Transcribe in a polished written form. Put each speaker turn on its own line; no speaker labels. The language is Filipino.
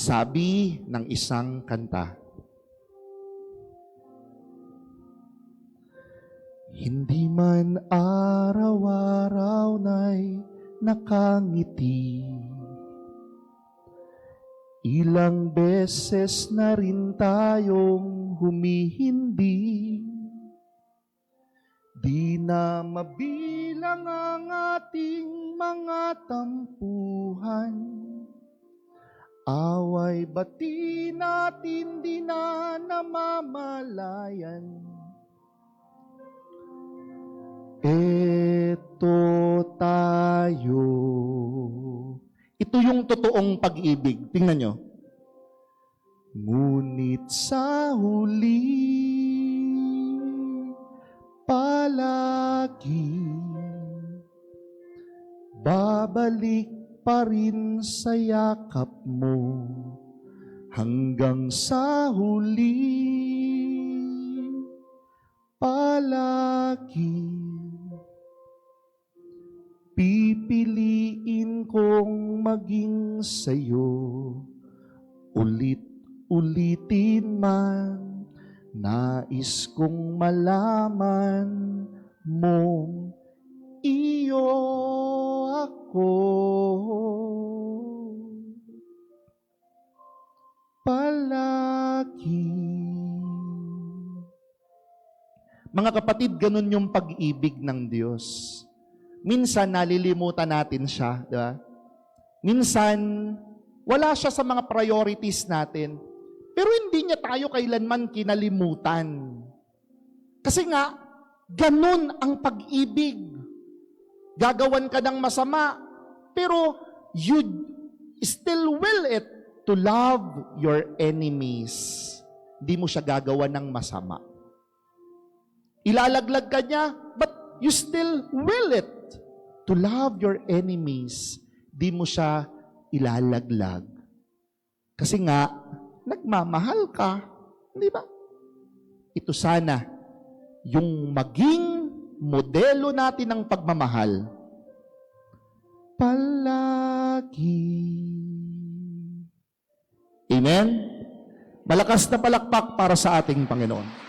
Sabi ng isang kanta, hindi man araw-araw na'y nakangiti, ilang beses na rin tayong humihindi, di na mabilang ang ating mga tampuhan. Away bati natin di na namamalayan. Eto tayo. Ito yung totoong pag-ibig. Tingnan nyo. Ngunit sa huli, palagi, babalik pa rin sa yakap mo hanggang sa huli, palagi pipiliin kong maging sa'yo, ulit-ulitin man, nais kong malaman mong iyo ako. Palagi. Mga kapatid, ganun yung pag-ibig ng Diyos. Minsan, nalilimutan natin siya. Diba? Minsan, wala siya sa mga priorities natin. Pero hindi niya tayo kailanman kinalimutan. Kasi nga, ganun ang pag-ibig. Gagawan ka ng masama, pero you still will it to love your enemies. Di mo siya gagawa ng masama. Ilalaglag ka niya, but you still will it to love your enemies. Di mo siya ilalaglag. Kasi nga, nagmamahal ka. Di ba? Ito sana, yung maging modelo natin ng pagmamahal. Palagi. Amen? Malakas na palakpak para sa ating Panginoon.